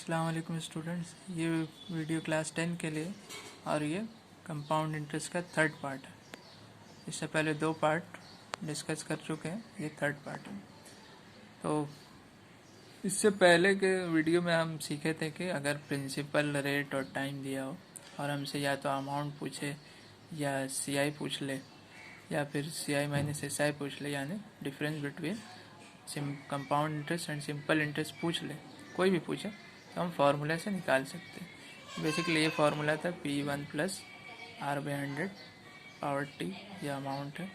अस्सलाम वालेकुम स्टूडेंट्स, ये वीडियो क्लास 10 के लिए और ये कंपाउंड इंटरेस्ट का थर्ड पार्ट है। इससे पहले दो पार्ट डिस्कस कर चुके हैं, ये थर्ड पार्ट है। तो इससे पहले के वीडियो में हम सीखे थे कि अगर प्रिंसिपल, रेट और टाइम दिया हो और हमसे या तो अमाउंट पूछे या सीआई पूछ ले या फिर सीआई माइनस एसआई पूछ ले, यानी difference between compound interest and simple interest पूछ ले, कोई भी पूछे तो हम फार्मूला से निकाल सकते हैं। बेसिकली ये फार्मूला था P1 plus R/100 power T, यह अमाउंट है।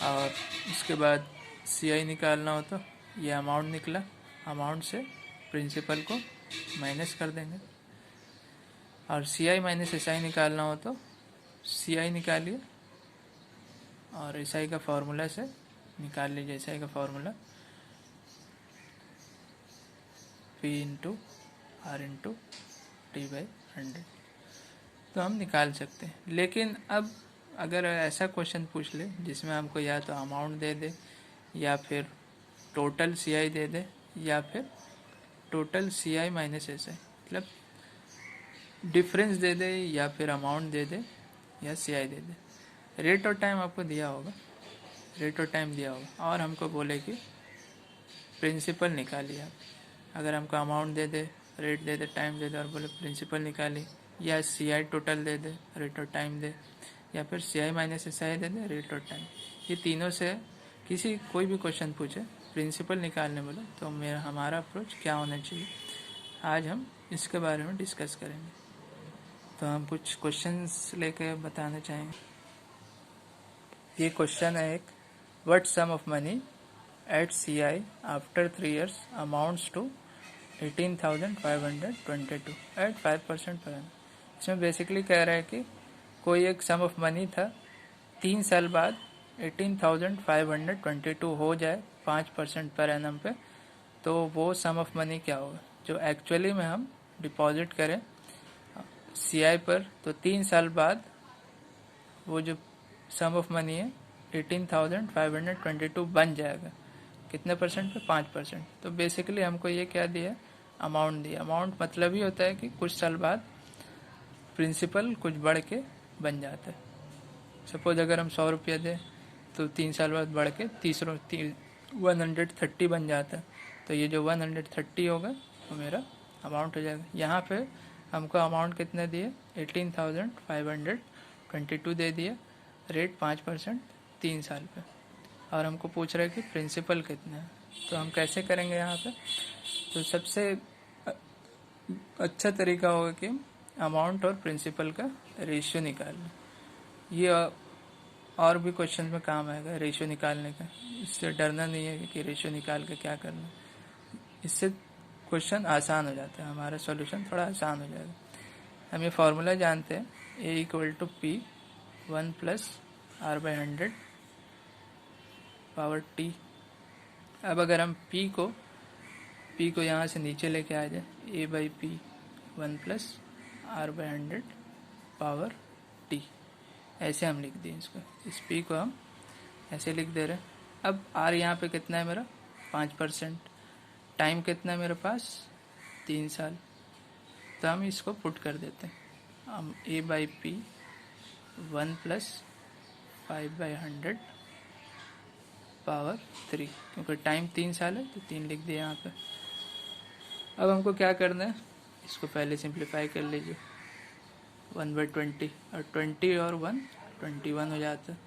और इसके बाद CI निकालना हो तो ये अमाउंट निकला, अमाउंट से प्रिंसिपल को माइनस कर देंगे। और CI माइनस SI निकालना हो तो CI निकालिए और SI का फार्मूला से निकाल लीजिए। SI का formula P into R into T/100, तो हम निकाल सकते हैं। लेकिन अब अगर ऐसा क्वेश्चन पूछ ले जिसमें हमको या तो अमाउंट दे दे या फिर टोटल CI दे दे या फिर टोटल CI माइनस SI, मतलब डिफरेंस दे दे या फिर अमाउंट दे दे या CI दे दे, रेट और टाइम आपको दिया होगा, रेट और टाइम दिया होगा और हमको बोले कि प्रिंसिपल निकालिए आप। अगर हमको अमाउंट दे दे, रेट दे दे, टाइम दे दे और बोले प्रिंसिपल निकालिए, या CI टोटल दे दे, रेट और टाइम दे, या फिर CI माइनस SI दे दे, रेट और टाइम, ये तीनों से कोई भी क्वेश्चन पूछे प्रिंसिपल निकालने बोले तो हमारा अप्रोच क्या होना चाहिए, आज हम इसके बारे में डिस्कस करेंगे। तो हम कुछ क्वेश्चंस लेके बताना चाहेंगे। ये क्वेश्चन है एक, what sum of money at CI after 3 years amounts to 18,522 at 5% per annum. इसमें बेसिकली कह रहा है कि कोई एक सम ऑफ मनी था, 3 साल बाद 18,522 हो जाए 5% पर एनम पे, तो वो सम ऑफ मनी क्या होगा जो एक्चुअली में हम डिपॉजिट करें CI पर। तो 3 साल बाद वो जो सम ऑफ मनी है 18,522 बन जाएगा, कितने परसेंट पे? 5%। तो बेसिकली हमको ये क्या दिया, अमाउंट दिया। अमाउंट मतलब ही होता है कि कुछ साल बाद प्रिंसिपल कुछ बढ़ के बन जाता है। सपोज अगर हम 100 रुपया दें तो 3 साल बाद बढ़ के 130 बन जाता है। तो ये जो 130 होगा वो मेरा अमाउंट हो जाएगा। यहाँ पे हमको अमाउंट कितने दिए, 18,522 दे दिया, रेट 5% 3 साल पे, और हमको पूछ रहा है कि प्रिंसिपल कितना है। तो हम कैसे करेंगे यहाँ पे? तो सबसे अच्छा तरीका होगा कि अमाउंट और प्रिंसिपल का रेशियो निकाल लें। ये और भी क्वेश्चन में काम आएगा रेशियो निकालने का, इससे डरना नहीं है कि रेशियो निकाल के क्या करना। इससे क्वेश्चन आसान हो जाता है, हमारा सॉल्यूशन थोड़ा आसान हो जाएगा। हम ये फार्मूला जानते हैं, A=P1 plus R/100 power T। अब अगर हम P को यहाँ से नीचे लेके आ जाए, A/P1 plus R/100 power T, ऐसे हम लिख दिए इसको। इस P को हम ऐसे लिख दे रहे हैं। अब R यहाँ पे कितना है मेरा, 5%। टाइम कितना है मेरे पास, 3 साल। तो हम इसको पुट कर देते हैं, हम A/P1 प्लस 5/100 पावर 3, क्योंकि टाइम 3 साल है तो 3 लिख दिया यहाँ पे। अब हमको क्या करना है, इसको पहले सिंप्लीफाई कर लीजिए, 1/20, और 20 और 1 21 हो जाता है।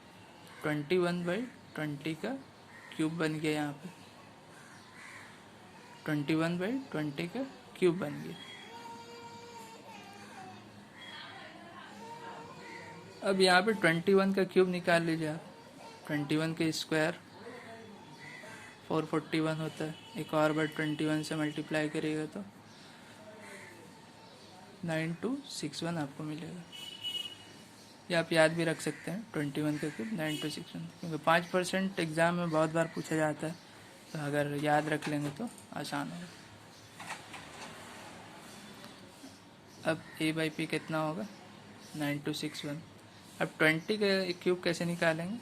21/20 का क्यूब बन गया यहाँ पे, 21/20 का क्यूब बन गया। अब यहाँ पे 21 का क्यूब निकाल लीजिए आप। 21 के स्क्वायर 441 होता है, एक और बार 21 से मल्टीप्लाई करिएगा तो 9261 आपको मिलेगा। ये आप याद भी रख सकते हैं, 21 का क्यूब 9261, क्योंकि 5% एग्जाम में बहुत बार पूछा जाता है, तो अगर याद रख लेंगे तो आसान होगा। अब A/P कितना होगा, 9261। अब 20 का क्यूब कैसे निकालेंगे?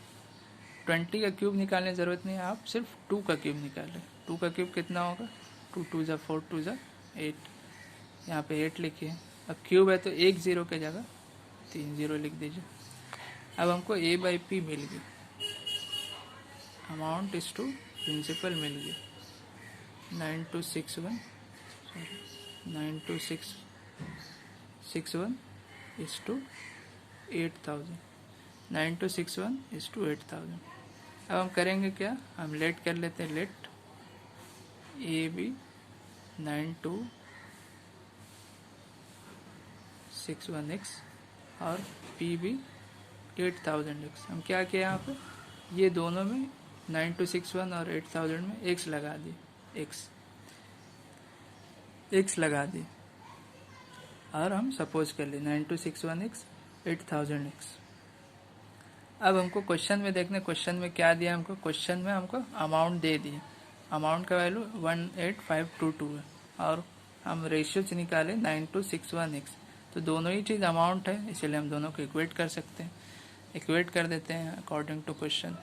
20 का क्यूब निकालने की ज़रूरत नहीं है, आप सिर्फ 2 का क्यूब निकालें। 2 का क्यूब कितना होगा, 2 2 ज़ा 4 2 ज़ा 8, यहाँ पे 8 लिखिए। अब क्यूब है तो एक ज़ीरो के जगह 3 ज़ीरो लिख दीजिए। अब हमको ए बाई पी मिल गई, अमाउंट इज टू प्रिंसिपल मिल गई 9261 9261 इज टू 8000 9261 इज टू 8000। अब हम करेंगे क्या, हम लेट कर लेते हैं, लेट ए बी 9261x और पी बी 8000x। हम क्या किया यहाँ पे, ये दोनों में 9261 और 8000 में x लगा दिए, x लगा दिए और हम सपोज कर लिए 9261x 8000x। अब हमको क्वेश्चन में देखने, क्वेश्चन में क्या दिया हमको, क्वेश्चन में हमको अमाउंट दे दिया, अमाउंट का वैल्यू 18522 है और हम रेशियो से निकाले 9261x। तो दोनों ही चीज़ अमाउंट है, इसलिए हम दोनों को इक्वेट कर सकते हैं। इक्वेट कर देते हैं according to question,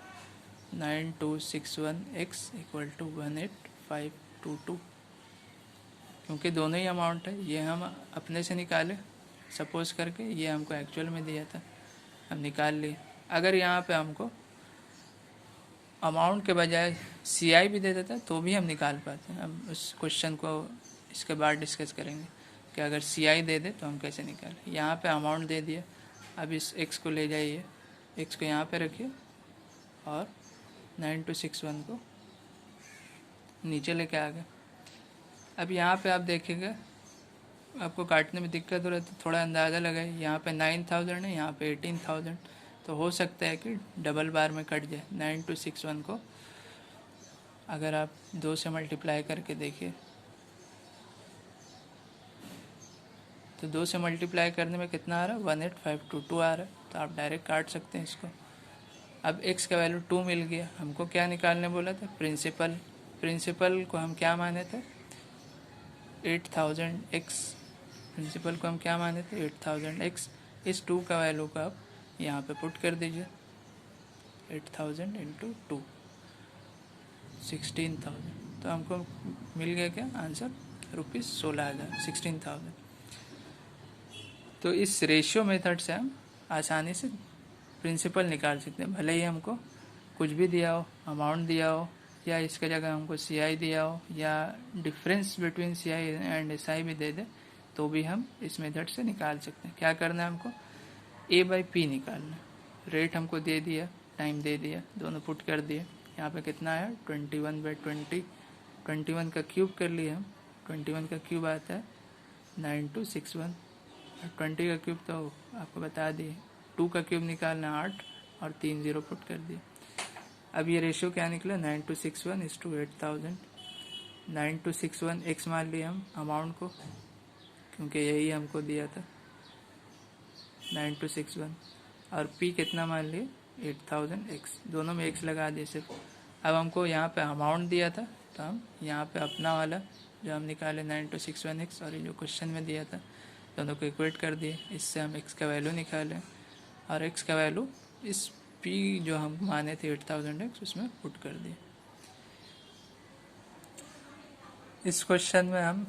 9261x equal to 18522, क्योंकि दोनों ही अमाउंट है। ये हम अपने से निकाले सपोज करके, ये हमको एक्चुअल में दिया था, हम निकाल लिए। अगर यहाँ पे हमको अमाउंट के बजाय सी आई भी दे देता तो भी हम निकाल पाते हैं। हम उस क्वेश्चन को इसके बाद डिस्कस करेंगे कि अगर सी आई दे दे तो हम कैसे निकालें। यहाँ पे अमाउंट दे दिया, अब इस एक्स को ले जाइए, एक्स को यहाँ पे रखिए और 9261 को नीचे लेके आ गए। अब यहाँ पे आप देखेंगे आपको काटने में दिक्कत हो रहा है तो थोड़ा अंदाज़ा लगाए, यहाँ पे 9000 है, यहाँ पे 18000, तो हो सकता है कि डबल बार में कट जाए। 9261 को अगर आप 2 से मल्टीप्लाई करके देखिए तो 2 से मल्टीप्लाई करने में कितना आ रहा है, 18522 आ रहा है, तो आप डायरेक्ट काट सकते हैं इसको। अब x का वैल्यू 2 मिल गया, हमको क्या निकालने बोला था, प्रिंसिपल। प्रिंसिपल को हम क्या माने थे, 8000x, प्रिंसिपल को हम क्या माने थे 8000x। इस 2 का वैल्यू को आप यहाँ पे पुट कर दीजिए, 8000 इंटू 2 16,000, तो हमको मिल गया क्या आंसर, ₹16,000 16,000। तो इस रेशियो मेथड से हम आसानी से प्रिंसिपल निकाल सकते हैं, भले ही हमको कुछ भी दिया हो, अमाउंट दिया हो या इसके जगह हमको सी आई दिया हो या difference between C I and S I भी दे दे, तो भी हम इस मेथड से निकाल सकते हैं। क्या करना है हमको, ए बाई पी निकालना, रेट हमको दे दिया, टाइम दे दिया, दोनों पुट कर दिए। यहाँ पे कितना है 21/20, 21 का क्यूब कर लिया हम, 21 का क्यूब आता है 9261, 20 का क्यूब तो आपको बता दिए, 2 का क्यूब निकालना 8 और 3 ज़ीरो पुट कर दिए। अब ये रेशियो क्या निकला, 9261 इज टू 8000। 9261 एक्स मान लिया हम अमाउंट को, क्योंकि यही हमको दिया था 9261, और पी कितना मान लिए 8000x, दोनों में x लगा दिए सिर्फ। अब हमको यहाँ पे अमाउंट दिया था तो हम यहाँ पे अपना वाला जो हम निकाले 9261x और ये जो क्वेश्चन में दिया था दोनों को इक्वेट कर दिए, इससे हम x का वैल्यू निकालें और x का वैल्यू इस p जो हम माने थे 8000x उसमें पुट कर दिए। इस क्वेश्चन में हम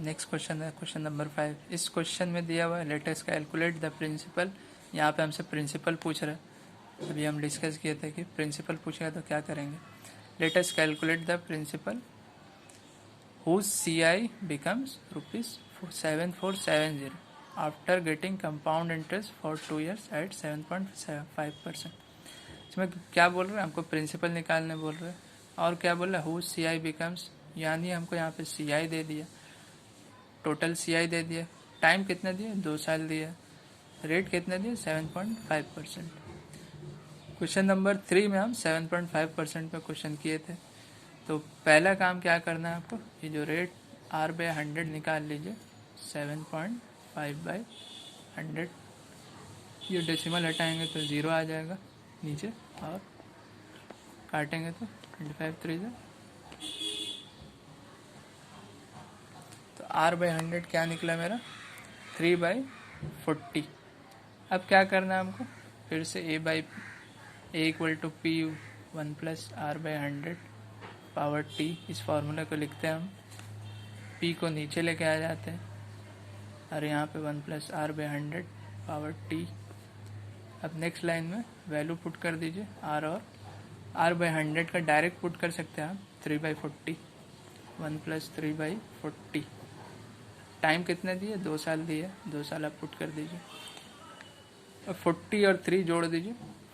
नेक्स्ट क्वेश्चन है क्वेश्चन नंबर 5। इस क्वेश्चन में दिया हुआ है let us calculate the principal. यहाँ पे हमसे प्रिंसिपल पूछ रहा है, अभी हम डिस्कस किए थे कि प्रिंसिपल पूछेगा तो क्या करेंगे। Let us calculate the principal whose CI becomes ₹7470 after getting compound interest for 2 years at 7.5%। इसमें क्या बोल रहे हैं, हमको प्रिंसिपल निकालने बोल रहे हैं और क्या बोल रहा है whose CI becomes, यानी हमको यहाँ पे CI दे दिया, टोटल CI दे दिया, टाइम कितना दिया 2 साल दिया, रेट कितना दिया 7.5%। क्वेश्चन नंबर 3 में हम 7.5% पे क्वेश्चन किए थे। तो पहला काम क्या करना है आपको, ये जो रेट R/100 निकाल लीजिए, 7.5/100, ये डेसिमल हटाएंगे तो 0 आ जाएगा नीचे और काटेंगे तो 25 3 तो R/100 क्या निकला मेरा 3/40। अब क्या करना है हमको, फिर से A equal to P 1 + R/100 power T, इस फार्मूला को लिखते हैं हम, P को नीचे लेके आ जाते हैं और यहाँ पे 1 plus R by 100 power T. अब नेक्स्ट लाइन में वैल्यू पुट कर दीजिए आर, और आर बाई 100 का डायरेक्ट पुट कर सकते हैं आप 3/40, 1 प्लस 3/40। टाइम कितने दिए, 2 साल दिए, 2 साल आप पुट कर दीजिए। अब 40 और 3 जोड़ दीजिए,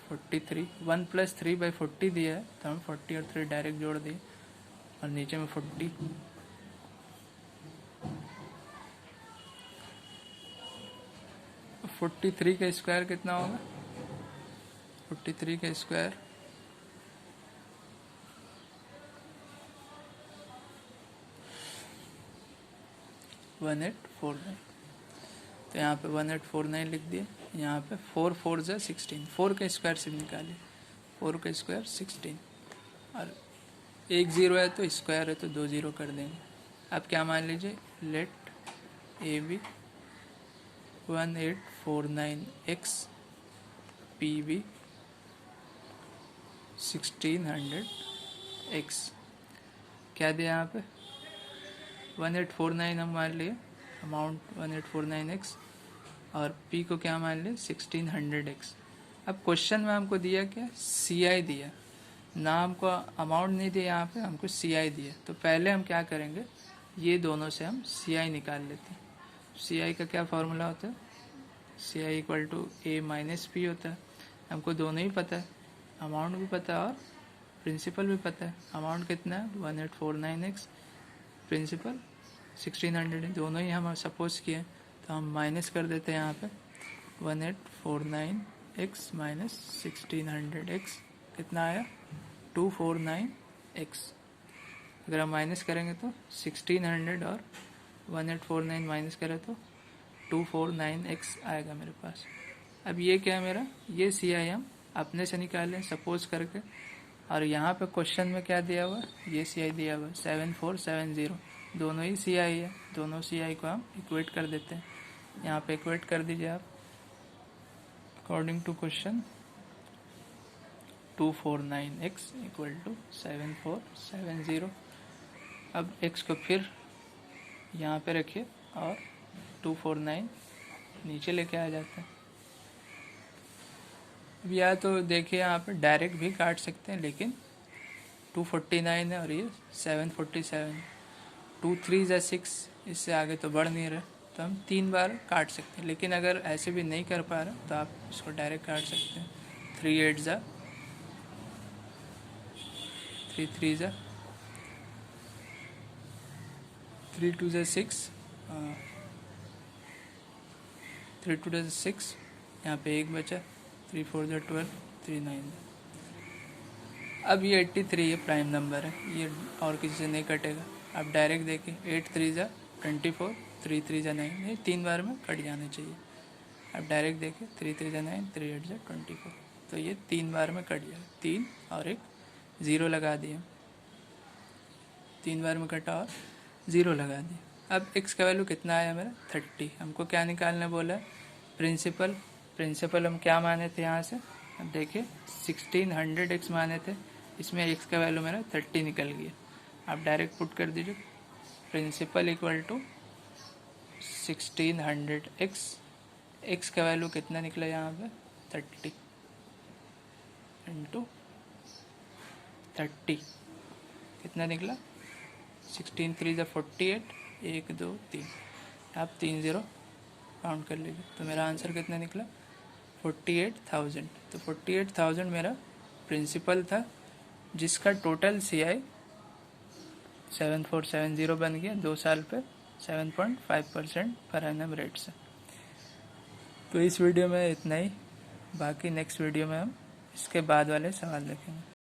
43। 1 प्लस 3/40 दिया है तो हम 40 और 3 डायरेक्ट जोड़ दिए, और नीचे में 40। 43 का स्क्वायर कितना होगा, 43 का स्क्वायर 1849। तो यहाँ पे 1849 लिख दिए। यहाँ पे 4 4 जा 16, 4 का स्क्वायर से निकालिए, 4 का स्क्वायर 16, और 1 0 है तो स्क्वायर है तो 2 0 कर देंगे। अब क्या मान लीजिए, let A be 1849x P be 1600x। क्या दिया यहाँ पे, 1849 हम मान लिए अमाउंट 1849x, और p को क्या मान लिए 1600x। अब क्वेश्चन में हमको दिया क्या, CI दिया ना, हमको अमाउंट नहीं दिया, यहाँ पे हमको CI दिया। तो पहले हम क्या करेंगे, ये दोनों से हम CI निकाल लेते हैं। CI का क्या फॉर्मूला होता है, CI equal to A minus P होता है। हमको दोनों ही पता है, अमाउंट भी पता है और प्रिंसिपल भी पता है। अमाउंट कितना है 1849x, प्रिंसिपल 1600 है, दोनों ही हम सपोज किए, तो हम माइनस कर देते हैं यहाँ पे 1849x माइनस 1600x कितना आया 249x। अगर हम माइनस करेंगे तो 1600 और 1849 माइनस करें तो 249x आएगा मेरे पास। अब ये क्या है मेरा, ये CI हम अपने से निकालें सपोज करके, और यहाँ पे क्वेश्चन में क्या दिया हुआ, ये CI दिया हुआ 7470, दोनों ही CI है, दोनों CI को हम इक्वेट कर देते हैं। यहाँ पे इक्वेट कर दीजिए आप according to question, 249x equal to 7470। अब x को फिर यहाँ पे रखिए और 249 नीचे लेके आ जाते हैं। अब या तो देखिए यहाँ पे डायरेक्ट भी काट सकते हैं, लेकिन 249 है और ये 747, 2 3 जा 6, इससे आगे तो बढ़ नहीं रहा, तो हम 3 बार काट सकते हैं। लेकिन अगर ऐसे भी नहीं कर पा रहे तो आप इसको डायरेक्ट काट सकते हैं। 3 8 जा 3 3 जा 3 2 जा 6, 3 2 जा 6, यहाँ पे 1 बचा, 3 4 जा 12, 3 9। अब ये 83 ये प्राइम नंबर है, ये और किसी से नहीं कटेगा। अब डायरेक्ट देखिए 8 3 जा 24, 3 3 जा 9, ये 3 बार में कट जाने चाहिए। अब डायरेक्ट देखिए 3 3 जा 9, 3 8 जा 24, तो ये 3 बार में कट जाएगा। 3 और एक 0 लगा दिया, 3 बार में कटा और 0 लगा दिया। अब x का वैल्यू कितना आया मेरा 30। हमको क्या निकालने बोला है, प्रिंसिपल। प्रिंसिपल हम क्या माने थे यहाँ से, अब देखिए 1600x माने थे, इसमें x का वैल्यू मेरा 30 निकल गया। आप डायरेक्ट पुट कर दीजिए principal equal to 1600x, x का वैल्यू कितना निकला यहाँ पे 30 इंटू 30 कितना निकला 16 3 जा 48, 1 2 3, आप 3 0 काउंट कर लीजिए। तो मेरा आंसर कितना निकला 48,000। तो 48,000 मेरा प्रिंसिपल था, जिसका टोटल CI 7470 बन गया 2 साल पे 7.5% पर एनम रेट से। तो इस वीडियो में इतना ही, बाकी नेक्स्ट वीडियो में हम इसके बाद वाले सवाल देखेंगे।